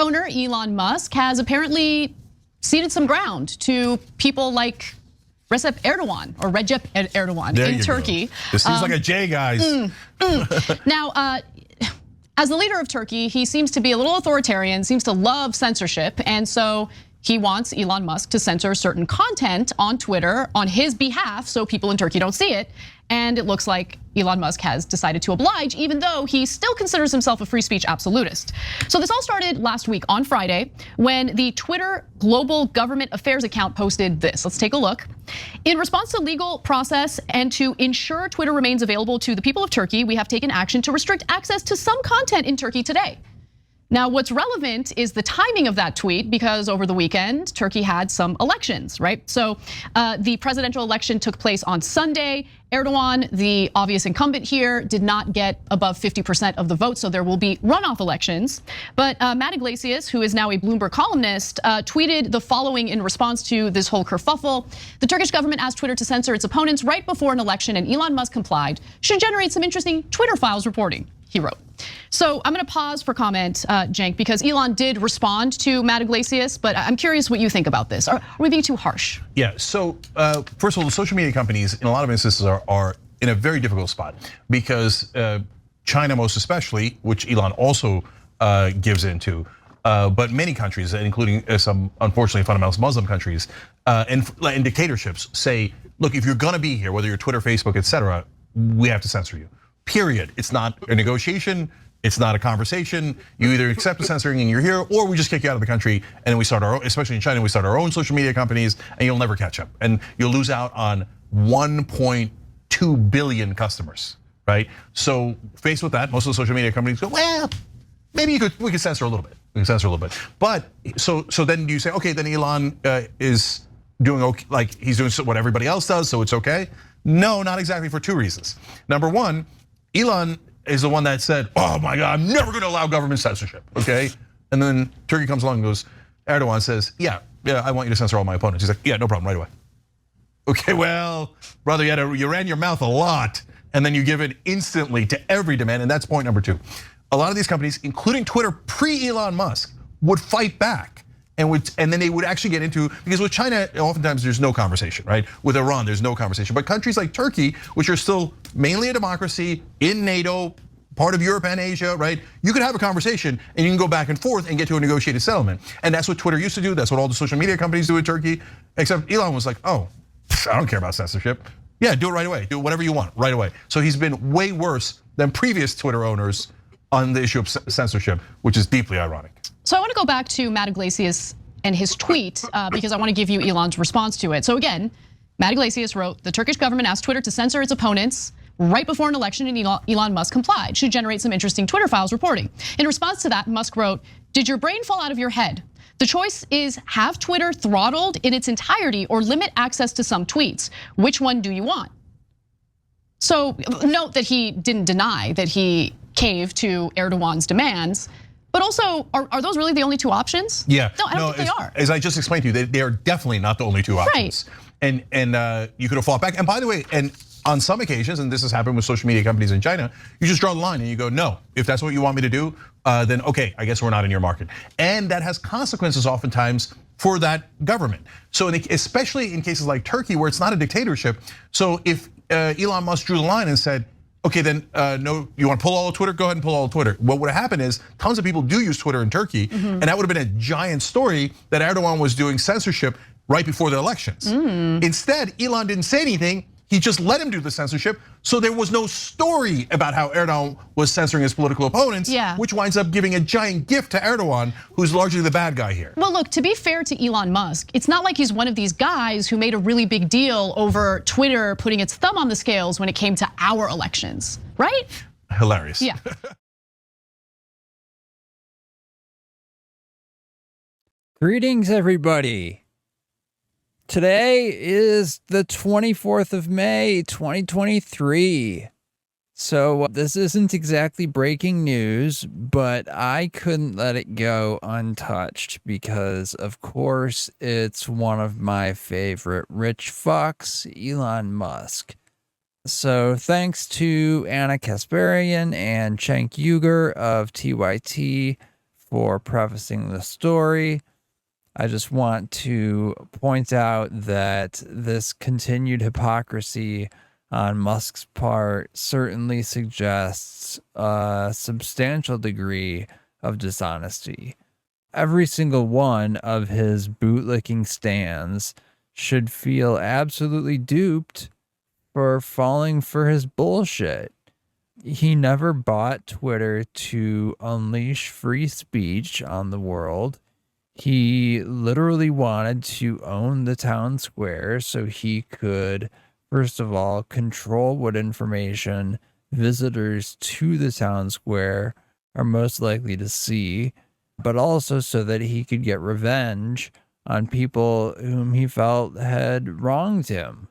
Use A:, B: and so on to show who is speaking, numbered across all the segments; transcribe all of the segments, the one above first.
A: owner, Elon Musk, has apparently ceded some ground to people like Recep Erdogan in Turkey.
B: This seems like a J, guys.
A: Now, as the leader of Turkey, he seems to be a little authoritarian, seems to love censorship, and so he wants Elon Musk to censor certain content on Twitter on his behalf so people in Turkey don't see it. And it looks like Elon Musk has decided to oblige, even though he still considers himself a free speech absolutist. So this all started last week on Friday when the Twitter Global Government Affairs account posted this. Let's take a look. In response to legal process and to ensure Twitter remains available to the people of Turkey, we have taken action to restrict access to some content in Turkey today. Now, what's relevant is the timing of that tweet, because over the weekend, Turkey had some elections, right? So the presidential election took place on Sunday. Erdogan, the obvious incumbent here, did not get above 50% of the vote, so there will be runoff elections. But Matt Iglesias, who is now a Bloomberg columnist, tweeted the following in response to this whole kerfuffle. The Turkish government asked Twitter to censor its opponents right before an election, and Elon Musk complied. Should generate some interesting Twitter files reporting, he wrote. So I'm gonna pause for comment, Cenk, because Elon did respond to Matt Iglesias, but I'm curious what you think about this. Are we being too harsh?
B: Yeah, so first of all, the social media companies in a lot of instances are in a very difficult spot because China most especially, which Elon also gives into, but many countries, including some unfortunately fundamentalist Muslim countries and dictatorships say, look, if you're gonna be here, whether you're Twitter, Facebook, etc., we have to censor you. Period. It's not a negotiation. It's not a conversation. You either accept the censoring and you're here, or we just kick you out of the country and then we start our own, especially in China, we start our own social media companies and you'll never catch up. And you'll lose out on 1.2 billion customers, right? So faced with that, most of the social media companies go, well, maybe we could censor a little bit. We can censor a little bit. But so then you say, okay, then Elon is doing okay, like he's doing what everybody else does, so it's okay? No, not exactly, for two reasons. Number one, Elon is the one that said, oh my God, I'm never gonna allow government censorship, okay? And then Turkey comes along and goes, Erdogan says, yeah, I want you to censor all my opponents. He's like, yeah, no problem, right away. Okay, well, brother, you ran your mouth a lot, and then you give it instantly to every demand, and that's point number two. A lot of these companies, including Twitter pre-Elon Musk, would fight back. And then they would actually get into, because with China, oftentimes there's no conversation, right? With Iran, there's no conversation. But countries like Turkey, which are still mainly a democracy, in NATO, part of Europe and Asia, right? You could have a conversation and you can go back and forth and get to a negotiated settlement. And that's what Twitter used to do. That's what all the social media companies do in Turkey. Except Elon was like, oh, I don't care about censorship. Yeah, do it right away. Do whatever you want right away. So he's been way worse than previous Twitter owners on the issue of censorship, which is deeply ironic.
A: So I want to go back to Matt Iglesias and his tweet because I want to give you Elon's response to it. So again, Matt Iglesias wrote, the Turkish government asked Twitter to censor its opponents right before an election, and Elon Musk complied. Should generate some interesting Twitter files reporting. In response to that, Musk wrote, did your brain fall out of your head? The choice is have Twitter throttled in its entirety or limit access to some tweets. Which one do you want? So note that he didn't deny that he caved to Erdogan's demands. But also, are those really the only two options?
B: Yeah,
A: no, I don't think they are.
B: As I just explained to you, they are definitely not the only two options. Right. And you could have fought back. And by the way, and on some occasions, and this has happened with social media companies in China, you just draw the line and you go, no, if that's what you want me to do, then okay, I guess we're not in your market. And that has consequences oftentimes for that government. So especially in cases like Turkey, where it's not a dictatorship. So if Elon Musk drew the line and said, okay, then no, you want to pull all of Twitter? Go ahead and pull all of Twitter. What would have happened is tons of people do use Twitter in Turkey, and that would have been a giant story that Erdogan was doing censorship right before the elections. Instead, Elon didn't say anything. He just let him do the censorship. So there was no story about how Erdogan was censoring his political opponents, which winds up giving a giant gift to Erdogan, who's largely the bad guy here.
A: Well, look, to be fair to Elon Musk, it's not like he's one of these guys who made a really big deal over Twitter putting its thumb on the scales when it came to our elections, right?
B: Hilarious.
A: Yeah.
C: Greetings, everybody. Today is the 24th of May, 2023. So this isn't exactly breaking news, but I couldn't let it go untouched because, of course, it's one of my favorite rich fucks, Elon Musk. So thanks to Anna Kasparian and Cenk Uygur of TYT for prefacing the story. I just want to point out that this continued hypocrisy on Musk's part certainly suggests a substantial degree of dishonesty. Every single one of his bootlicking stands should feel absolutely duped for falling for his bullshit. He never bought Twitter to unleash free speech on the world. He literally wanted to own the town square so he could, first of all, control what information visitors to the town square are most likely to see, but also so that he could get revenge on people whom he felt had wronged him,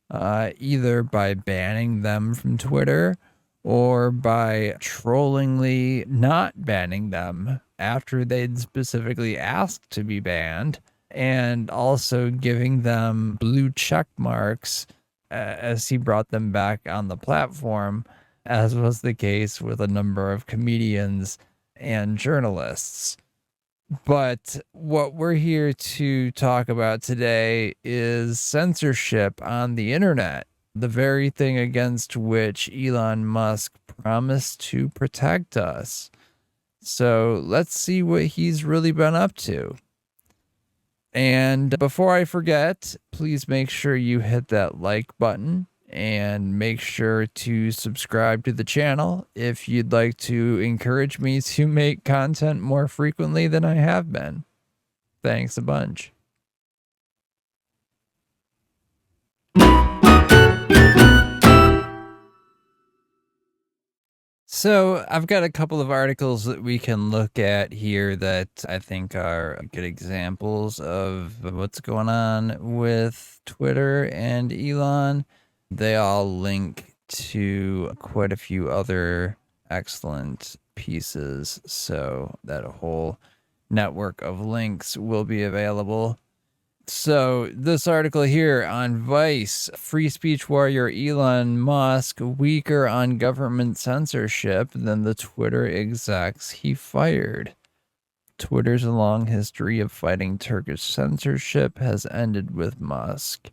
C: either by banning them from Twitter or by trollingly not banning them after they'd specifically asked to be banned, and also giving them blue check marks as he brought them back on the platform, as was the case with a number of comedians and journalists. But what we're here to talk about today is censorship on the internet, the very thing against which Elon Musk promised to protect us. So let's see what he's really been up to. And before I forget, please make sure you hit that like button and make sure to subscribe to the channel if you'd like to encourage me to make content more frequently than I have been. Thanks a bunch. So I've got a couple of articles that we can look at here that I think are good examples of what's going on with Twitter and Elon. They all link to quite a few other excellent pieces, so that whole network of links will be available. So this article here on Vice, free speech warrior Elon Musk weaker on government censorship than the Twitter execs he fired. Twitter's long history of fighting Turkish censorship has ended with Musk.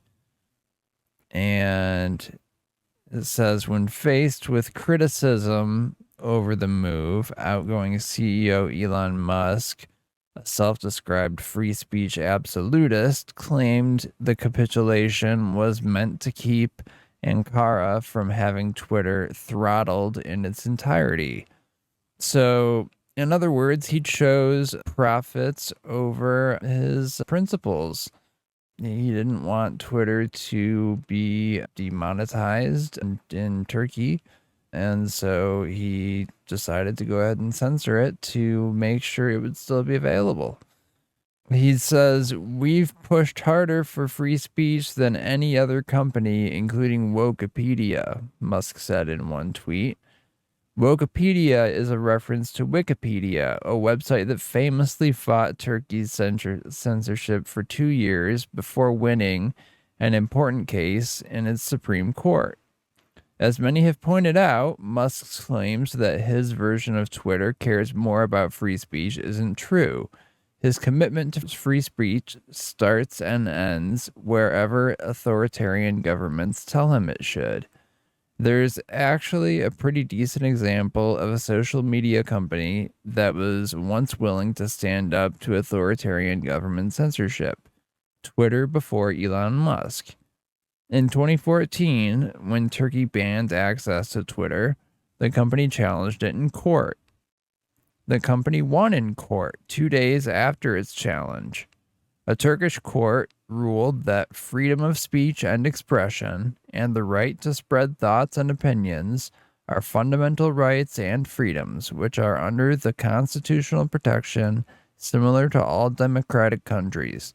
C: And it says, when faced with criticism over the move, outgoing CEO Elon Musk, a self-described free speech absolutist, claimed the capitulation was meant to keep Ankara from having Twitter throttled in its entirety. So, in other words, he chose profits over his principles. He didn't want Twitter to be demonetized in Turkey. And so he decided to go ahead and censor it to make sure it would still be available. He says, we've pushed harder for free speech than any other company, including Wokepedia, Musk said in one tweet. Wokepedia is a reference to Wikipedia, a website that famously fought Turkey's censorship for 2 years before winning an important case in its Supreme Court. As many have pointed out, Musk's claims that his version of Twitter cares more about free speech isn't true. His commitment to free speech starts and ends wherever authoritarian governments tell him it should. There's actually a pretty decent example of a social media company that was once willing to stand up to authoritarian government censorship. Twitter before Elon Musk. In 2014, when Turkey banned access to Twitter, the company challenged it in court. The company won in court 2 days after its challenge. A Turkish court ruled that freedom of speech and expression and the right to spread thoughts and opinions are fundamental rights and freedoms which are under the constitutional protection similar to all democratic countries.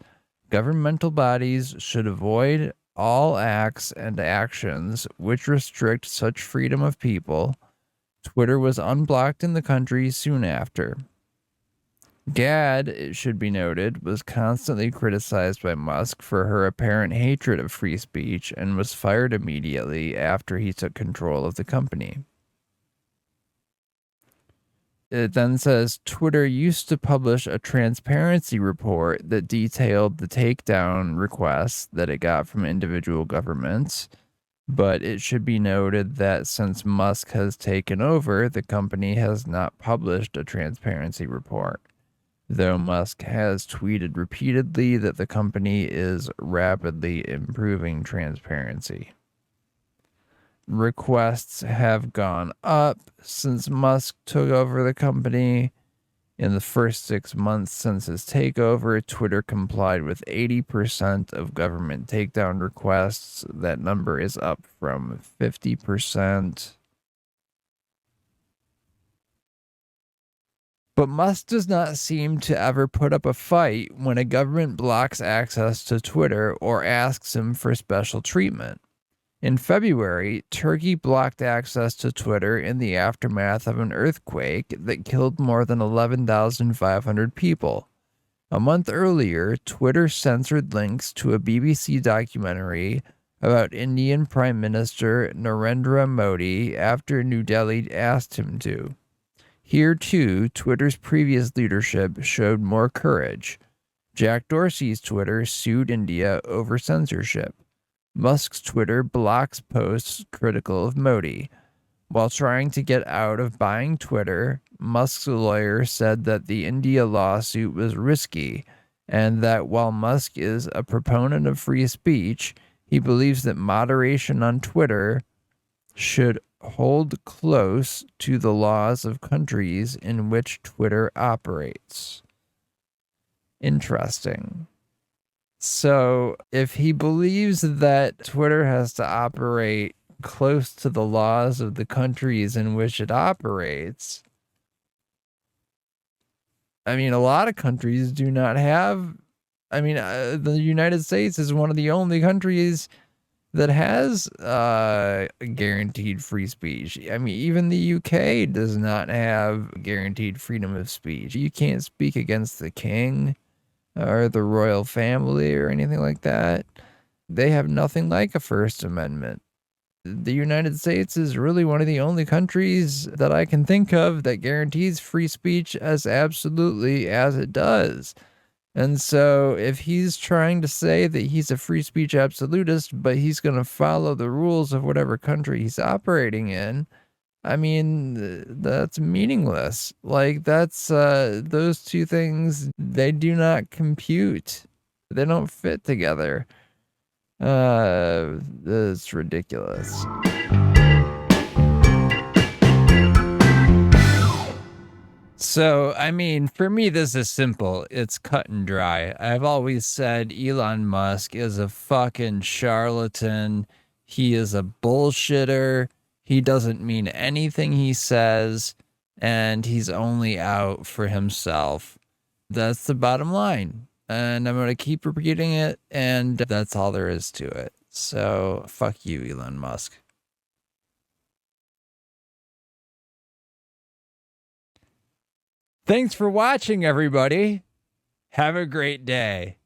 C: Governmental bodies should avoid all acts and actions which restrict such freedom of people. Twitter was unblocked in the country soon after. Gad, it should be noted, was constantly criticized by Musk for her apparent hatred of free speech and was fired immediately after he took control of the company. It then says Twitter used to publish a transparency report that detailed the takedown requests that it got from individual governments. But it should be noted that since Musk has taken over, the company has not published a transparency report, though Musk has tweeted repeatedly that the company is rapidly improving transparency. Requests have gone up since Musk took over the company. In the first 6 months since his takeover, Twitter complied with 80% of government takedown requests. That number is up from 50%. But Musk does not seem to ever put up a fight when a government blocks access to Twitter or asks him for special treatment. In February, Turkey blocked access to Twitter in the aftermath of an earthquake that killed more than 11,500 people. A month earlier, Twitter censored links to a BBC documentary about Indian Prime Minister Narendra Modi after New Delhi asked him to. Here, too, Twitter's previous leadership showed more courage. Jack Dorsey's Twitter sued India over censorship. Musk's Twitter blocks posts critical of Modi. While trying to get out of buying Twitter, Musk's lawyer said that the India lawsuit was risky, and that while Musk is a proponent of free speech, he believes that moderation on Twitter should hold close to the laws of countries in which Twitter operates. Interesting. So if he believes that Twitter has to operate close to the laws of the countries in which it operates, I mean, a lot of countries do not have, the United States is one of the only countries that has guaranteed free speech. I mean, even the UK does not have guaranteed freedom of speech. You can't speak against the king or the royal family or anything like that. They have nothing like a First Amendment. The United States is really one of the only countries that I can think of that guarantees free speech as absolutely as it does. And so if he's trying to say that he's a free speech absolutist, but he's going to follow the rules of whatever country he's operating in, I mean, that's meaningless. Like, that's, those two things, they do not compute. They don't fit together. It's ridiculous. So, I mean, for me, this is simple. It's cut and dry. I've always said Elon Musk is a fucking charlatan. He is a bullshitter. He doesn't mean anything he says, and he's only out for himself. That's the bottom line. And I'm going to keep repeating it, and that's all there is to it. So, fuck you, Elon Musk. Thanks for watching, everybody. Have a great day.